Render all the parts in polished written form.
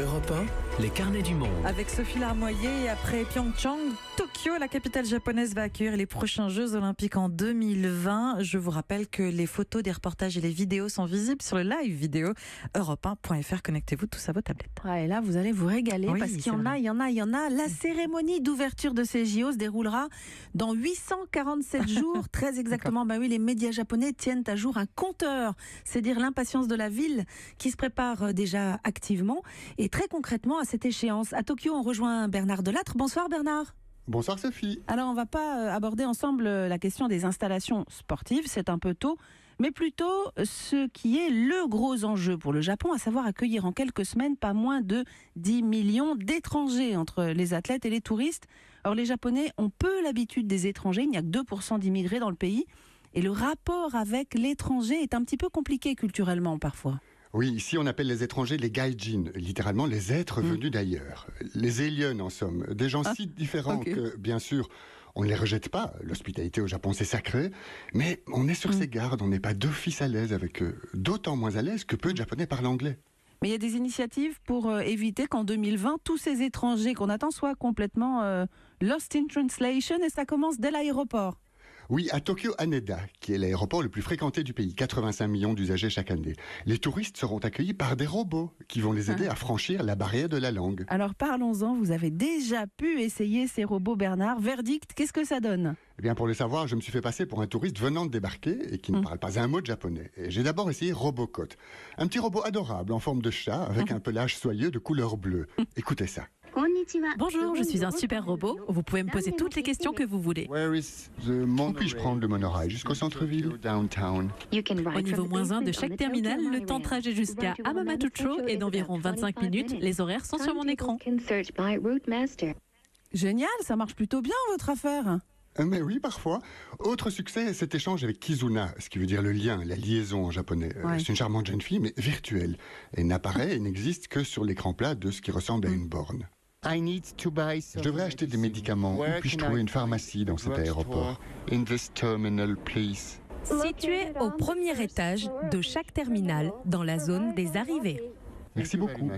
Europe 1, les carnets du monde. Avec Sophie Larmoyer, après Pyeongchang, Tokyo, la capitale japonaise va accueillir les prochains Jeux Olympiques en 2020. Je vous rappelle que les photos, des reportages et les vidéos sont visibles sur le live vidéo europe1.fr. Connectez-vous tous à vos tablettes. Ouais, et là, vous allez vous régaler parce qu'il y en a. La cérémonie d'ouverture de ces JO se déroulera dans 847 jours, très exactement. Bah oui, les médias japonais tiennent à jour un compteur. C'est dire l'impatience de la ville qui se prépare déjà activement. Et très concrètement, à cette échéance, à Tokyo, on rejoint Bernard Delattre. Bonsoir Bernard. Bonsoir Sophie. Alors, on ne va pas aborder ensemble la question des installations sportives, c'est un peu tôt, mais plutôt ce qui est le gros enjeu pour le Japon, à savoir accueillir en quelques semaines pas moins de 10 millions d'étrangers entre les athlètes et les touristes. Or, les Japonais ont peu l'habitude des étrangers, il n'y a que 2% d'immigrés dans le pays, et le rapport avec l'étranger est un petit peu compliqué culturellement parfois. Oui, ici on appelle les étrangers les gaijin, littéralement les êtres venus d'ailleurs. Les aliens en somme, des gens si différents que, bien sûr, on ne les rejette pas. L'hospitalité au Japon c'est sacré, mais on est sur ses gardes, on n'est pas d'office à l'aise avec eux. D'autant moins à l'aise que peu de Japonais parlent anglais. Mais il y a des initiatives pour éviter qu'en 2020, tous ces étrangers qu'on attend soient complètement lost in translation, et ça commence dès l'aéroport. Oui, à Tokyo Haneda, qui est l'aéroport le plus fréquenté du pays, 85 millions d'usagers chaque année. Les touristes seront accueillis par des robots qui vont les aider à franchir la barrière de la langue. Alors parlons-en, vous avez déjà pu essayer ces robots Bernard. Verdict, qu'est-ce que ça donne ? Eh bien, pour le savoir, je me suis fait passer pour un touriste venant de débarquer et qui ne parle pas un mot de japonais. Et j'ai d'abord essayé Robocot, un petit robot adorable en forme de chat avec un pelage soyeux de couleur bleue. Écoutez ça. Bonjour, je suis un super robot. Vous pouvez me poser toutes les questions que vous voulez. Où puis-je prendre le monorail jusqu'au centre-ville? Au niveau -1 de chaque terminal, le temps de trajet jusqu'à Hamamatsucho est d'environ 25 minutes. Les horaires sont sur mon écran. Génial, ça marche plutôt bien votre affaire. Mais oui, parfois. Autre succès, cet échange avec Kizuna, ce qui veut dire le lien, la liaison en japonais. C'est une charmante jeune fille, mais virtuelle. Elle n'apparaît et n'existe que sur l'écran plat de ce qui ressemble à une borne. Je devrais acheter des médicaments. Où puis-je trouver une pharmacie dans cet aéroport? Situé au premier étage de chaque terminal dans la zone des arrivées. Merci beaucoup.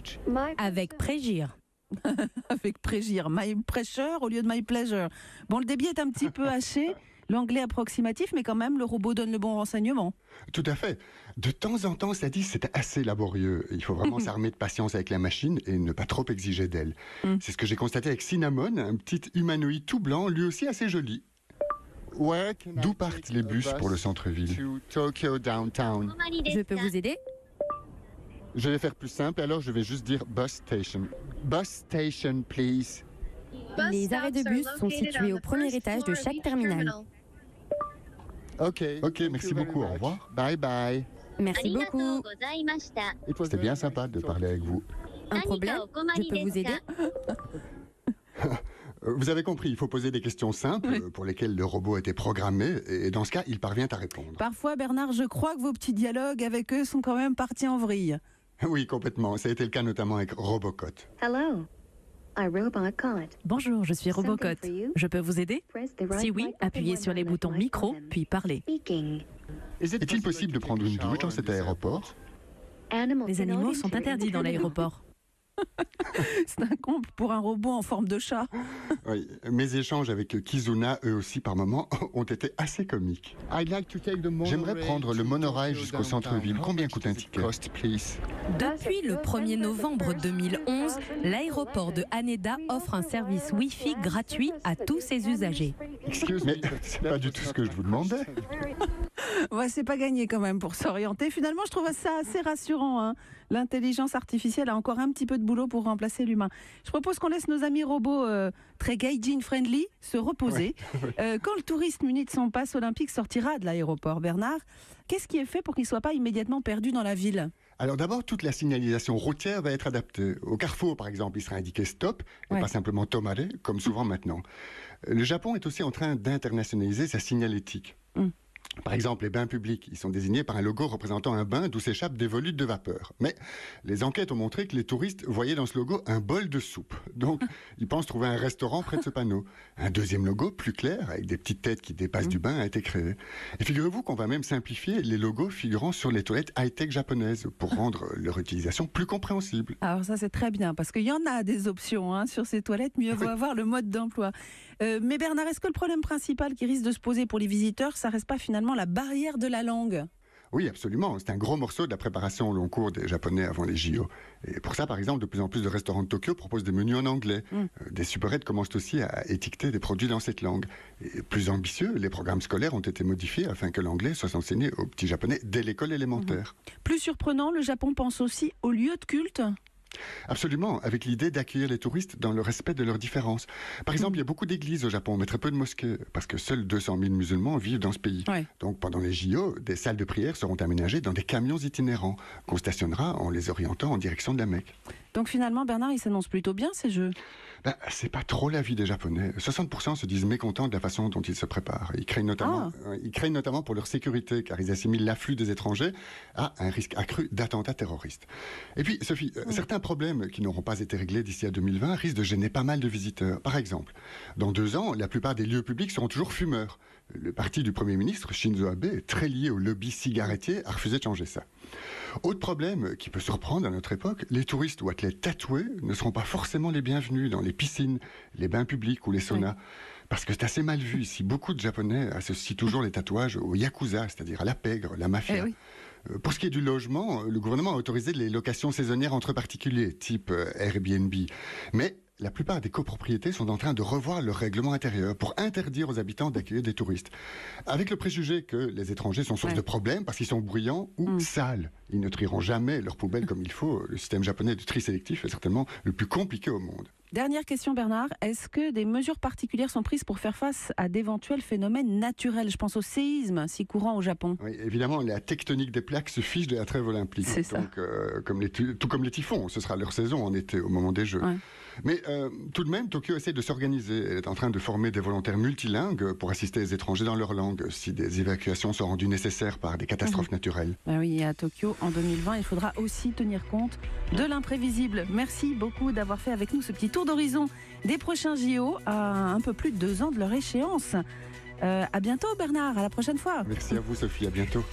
Avec Prégir. Avec Prégir, My Pressure au lieu de My Pleasure. Bon, le débit est un petit peu haché, l'anglais approximatif, mais quand même, le robot donne le bon renseignement. Tout à fait. De temps en temps, ça dit, c'est assez laborieux. Il faut vraiment s'armer de patience avec la machine et ne pas trop exiger d'elle. C'est ce que j'ai constaté avec Cinnamon, un petit humanoïde tout blanc, lui aussi assez joli. D'où partent les bus pour le centre-ville? Je peux vous aider? Je vais faire plus simple, alors je vais juste dire bus station. Bus station, please. Les arrêts de bus sont situés au premier étage de chaque terminal. Ok, merci beaucoup, au revoir. Bye bye. Merci beaucoup. C'était bien sympa de parler avec vous. Un problème? Je peux vous aider? Vous avez compris, il faut poser des questions simples pour lesquelles le robot a été programmé, et dans ce cas, il parvient à répondre. Parfois, Bernard, je crois que vos petits dialogues avec eux sont quand même partis en vrille. Oui, complètement. Ça a été le cas notamment avec Robocot. Bonjour, je suis Robocot. Je peux vous aider? Si oui, appuyez sur les boutons micro, puis parlez. Est-il possible de prendre une douche dans cet aéroport? Les animaux sont interdits dans l'aéroport. C'est un comble pour un robot en forme de chat. Oui, mes échanges avec Kizuna, eux aussi par moments, ont été assez comiques. J'aimerais prendre le monorail jusqu'au centre-ville. Combien coûte un ticket? Depuis le 1er novembre 2011, l'aéroport de Haneda offre un service Wi-Fi gratuit à tous ses usagers. Mais c'est pas du tout ce que je vous demandais. Ouais, c'est pas gagné quand même pour s'orienter. Finalement, je trouve ça assez rassurant, hein. L'intelligence artificielle a encore un petit peu de boulot pour remplacer l'humain. Je propose qu'on laisse nos amis robots très gaijin-friendly se reposer. Quand le touriste muni de son pass olympique sortira de l'aéroport, Bernard, qu'est-ce qui est fait pour qu'il ne soit pas immédiatement perdu dans la ville? Alors d'abord, toute la signalisation routière va être adaptée. Au carrefour, par exemple, il sera indiqué stop, et pas simplement tomare, comme souvent maintenant. Le Japon est aussi en train d'internationaliser sa signalétique. Par exemple, les bains publics, ils sont désignés par un logo représentant un bain d'où s'échappent des volutes de vapeur. Mais les enquêtes ont montré que les touristes voyaient dans ce logo un bol de soupe. Donc, ils pensent trouver un restaurant près de ce panneau. Un deuxième logo, plus clair, avec des petites têtes qui dépassent du bain, a été créé. Et figurez-vous qu'on va même simplifier les logos figurant sur les toilettes high-tech japonaises pour rendre leur utilisation plus compréhensible. Alors ça, c'est très bien, parce qu'il y en a des options sur ces toilettes. Mieux vaut avoir le mode d'emploi. Mais Bernard, est-ce que le problème principal qui risque de se poser pour les visiteurs, ça reste pas finalement la barrière de la langue ? Oui, absolument. C'est un gros morceau de la préparation au long cours des Japonais avant les JO. Et pour ça, par exemple, de plus en plus de restaurants de Tokyo proposent des menus en anglais. Des supérettes commencent aussi à étiqueter des produits dans cette langue. Et plus ambitieux, les programmes scolaires ont été modifiés afin que l'anglais soit enseigné aux petits Japonais dès l'école élémentaire. Plus surprenant, le Japon pense aussi aux lieux de culte. Absolument, avec l'idée d'accueillir les touristes dans le respect de leurs différences. Par exemple, il y a beaucoup d'églises au Japon, mais très peu de mosquées, parce que seuls 200 000 musulmans vivent dans ce pays. Ouais. Donc pendant les JO, des salles de prière seront aménagées dans des camions itinérants, qu'on stationnera en les orientant en direction de la Mecque. Donc finalement, Bernard, il s'annonce plutôt bien ces jeux. C'est pas trop l'avis des Japonais. 60% se disent mécontents de la façon dont ils se préparent. Ils craignent notamment pour leur sécurité, car ils assimilent l'afflux des étrangers à un risque accru d'attentats terroristes. Et puis, Sophie, certains problèmes qui n'auront pas été réglés d'ici à 2020 risquent de gêner pas mal de visiteurs. Par exemple, dans 2 ans, la plupart des lieux publics seront toujours fumeurs. Le parti du Premier ministre, Shinzo Abe, est très lié au lobby cigarettier, a refusé de changer ça. Autre problème qui peut surprendre à notre époque, les touristes ou athlètes tatoués ne seront pas forcément les bienvenus dans les piscines, les bains publics ou les saunas. Parce que c'est assez mal vu ici. Beaucoup de Japonais associent toujours les tatouages au yakuza, c'est-à-dire à la pègre, la mafia. Pour ce qui est du logement, le gouvernement a autorisé les locations saisonnières entre particuliers, type Airbnb. Mais la plupart des copropriétés sont en train de revoir leur règlement intérieur pour interdire aux habitants d'accueillir des touristes. Avec le préjugé que les étrangers sont source de problèmes parce qu'ils sont bruyants ou sales. Ils ne trieront jamais leurs poubelles comme il faut. Le système japonais de tri sélectif est certainement le plus compliqué au monde. Dernière question, Bernard. Est-ce que des mesures particulières sont prises pour faire face à d'éventuels phénomènes naturels ? Je pense au séisme, si courant au Japon. Oui, évidemment, la tectonique des plaques se fiche de la trêve olympique. C'est ça. Donc, tout comme les typhons, ce sera leur saison en été, au moment des Jeux. Ouais. Mais tout de même, Tokyo essaie de s'organiser. Elle est en train de former des volontaires multilingues pour assister les étrangers dans leur langue, si des évacuations sont rendues nécessaires par des catastrophes naturelles. Ben oui, à Tokyo, en 2020, il faudra aussi tenir compte de l'imprévisible. Merci beaucoup d'avoir fait avec nous ce petit tour d'horizon des prochains JO à un peu plus de 2 ans de leur échéance. À bientôt, Bernard, à la prochaine fois. Merci à vous, Sophie, à bientôt.